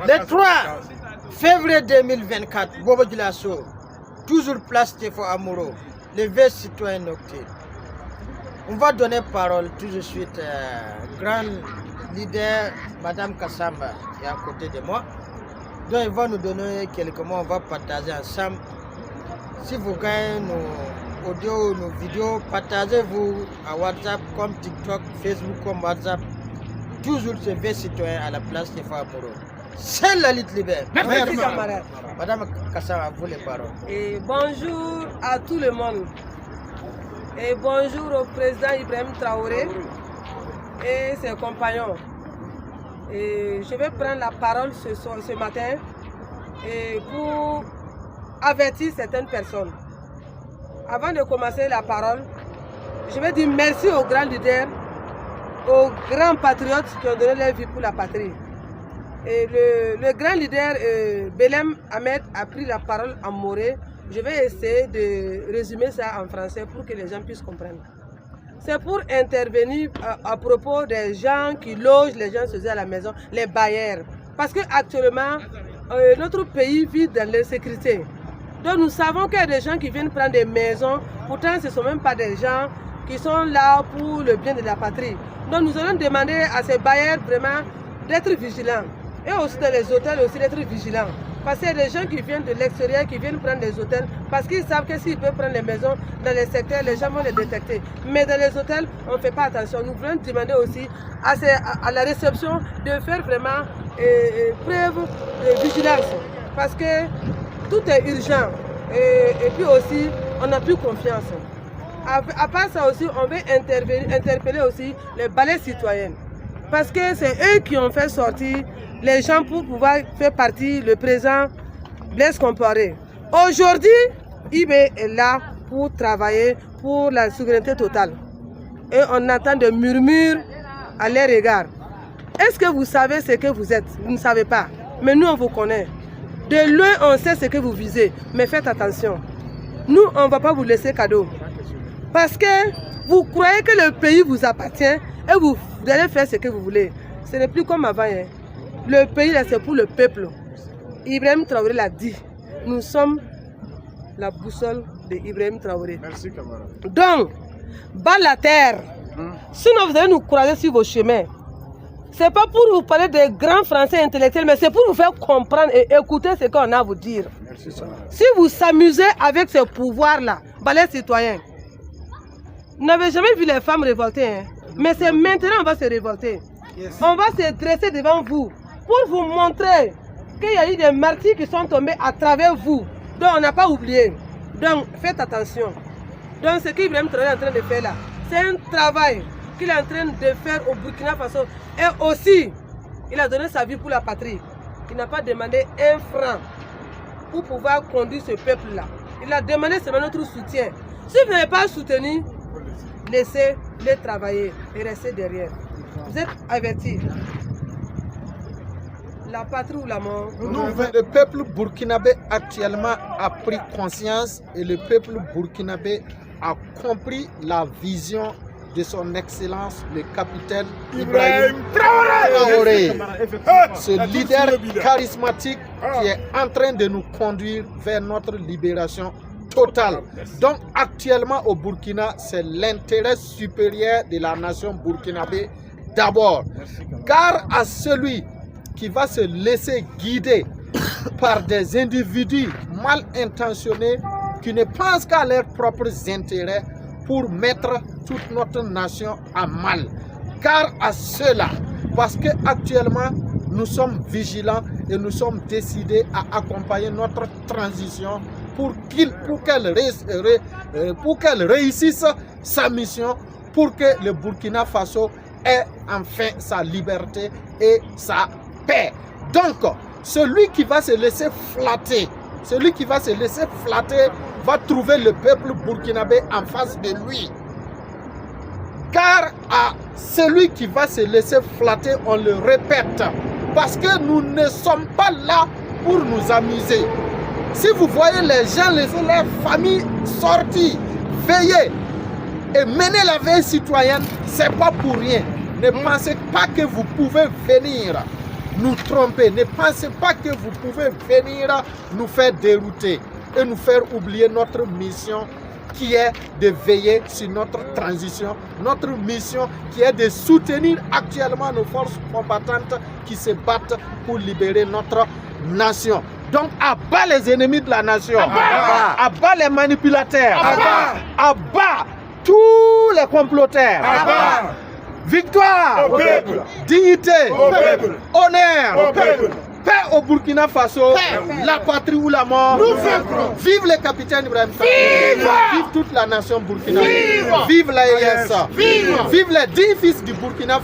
Le 3 février 2024, Bobo Djilasso, toujours place Stéphane Amouro, le vieux citoyen nocturne. On va donner parole tout de suite à grand leader, Madame Kassamba, qui est à côté de moi. Donc, il va nous donner quelques mots, on va partager ensemble. Si vous gagnez nos audios, nos vidéos, partagez-vous à WhatsApp, comme TikTok, Facebook, comme WhatsApp. Toujours ce vieux citoyen à la place Stéphane Amouro. C'est la lutte libère. Merci, camarade. Madame Kassamba, à vous les paroles. Et bonjour à tout le monde. Et bonjour au président Ibrahim Traoré et ses compagnons. Et je vais prendre la parole ce matin et pour avertir certaines personnes. Avant de commencer la parole, je vais dire merci aux grands leaders, aux grands patriotes qui ont donné leur vie pour la patrie. Et le grand leader Belem Ahmed a pris la parole en moré. Je vais essayer de résumer ça en français pour que les gens puissent comprendre. C'est pour intervenir à propos des gens qui logent les gens à la maison, les bailleurs. Parce qu'actuellement, notre pays vit dans l'insécurité. Donc nous savons qu'il y a des gens qui viennent prendre des maisons, pourtant ce ne sont même pas des gens qui sont là pour le bien de la patrie. Donc nous allons demander à ces bailleurs vraiment d'être vigilants. Et aussi dans les hôtels aussi d'être vigilants. Parce qu'il y a des gens qui viennent de l'extérieur, qui viennent prendre des hôtels, parce qu'ils savent que s'ils peuvent prendre des maisons dans les secteurs, les gens vont les détecter. Mais dans les hôtels, on ne fait pas attention. Nous voulons demander aussi à la réception de faire vraiment preuve de vigilance. Parce que tout est urgent. Et puis aussi, on n'a plus confiance. À part ça aussi, on veut interpeller aussi les balais citoyens. Parce que c'est eux qui ont fait sortir les gens pour pouvoir faire partie le président Blaise Compaoré. Aujourd'hui, IB est là pour travailler pour la souveraineté totale. Et on entend des murmures à leur égard. Est-ce que vous savez ce que vous êtes? Vous ne savez pas. Mais nous, on vous connaît. De loin, on sait ce que vous visez. Mais faites attention. Nous, on ne va pas vous laisser cadeau. Parce que vous croyez que le pays vous appartient et vous allez faire ce que vous voulez. Ce n'est plus comme avant. Hein. Le pays, c'est pour le peuple. Ibrahim Traoré l'a dit. Nous sommes la boussole d'Ibrahim Traoré. Merci, camarade. Donc, bas la terre. Sinon, vous allez nous croiser sur vos chemins. Ce n'est pas pour vous parler des grands Français intellectuels, mais c'est pour vous faire comprendre et écouter ce qu'on a à vous dire. Merci, camarade. Si vous s'amusez avec ce pouvoir-là, balai citoyen, vous n'avez jamais vu les femmes révolter. Hein? Mais c'est maintenant qu'on va se révolter. Yes. On va se dresser devant vous pour vous montrer qu'il y a eu des martyrs qui sont tombés à travers vous. Donc on n'a pas oublié. Donc faites attention. Donc ce qu'Ibrahim Traoré est en train de faire là, c'est un travail qu'il est en train de faire au Burkina Faso. Et aussi, il a donné sa vie pour la patrie. Il n'a pas demandé un franc pour pouvoir conduire ce peuple-là. Il a demandé seulement notre soutien. Si vous n'avez pas soutenu, laissez-les travailler et restez derrière. Vous êtes avertis. La patrie ou la mort. Le peuple burkinabé actuellement a pris conscience et le peuple burkinabé a compris la vision de son excellence, le capitaine Ibrahim Traoré. Ce leader charismatique qui est en train de nous conduire vers notre libération totale. Donc actuellement au Burkina, c'est l'intérêt supérieur de la nation burkinabé d'abord. Car à celui qui va se laisser guider par des individus mal intentionnés qui ne pensent qu'à leurs propres intérêts pour mettre toute notre nation à mal. Car à cela, parce qu'actuellement nous sommes vigilants et nous sommes décidés à accompagner notre transition pour qu'elle réussisse sa mission, pour que le Burkina Faso ait enfin sa liberté et sa paix. Donc, celui qui va se laisser flatter, va trouver le peuple burkinabé en face de lui. Car à celui qui va se laisser flatter, on le répète, parce que nous ne sommes pas là pour nous amuser. Si vous voyez les gens laisser leur famille sortir, veiller et mener la veille citoyenne, ce n'est pas pour rien. Ne pensez pas que vous pouvez venir nous tromper. Ne pensez pas que vous pouvez venir nous faire dérouter et nous faire oublier notre mission qui est de veiller sur notre transition, notre mission qui est de soutenir actuellement nos forces combattantes qui se battent pour libérer notre nation. Donc, à bas les ennemis de la nation, à bas les manipulateurs, à bas tous les comploteurs. Victoire au peuple, dignité au peuple, honneur au peuple. Paix au Burkina Faso, la patrie ou la mort. Vive le capitaine Ibrahim Traoré. Vive toute la nation burkinabé. Vive la ES. Vive les 10 fils du Burkina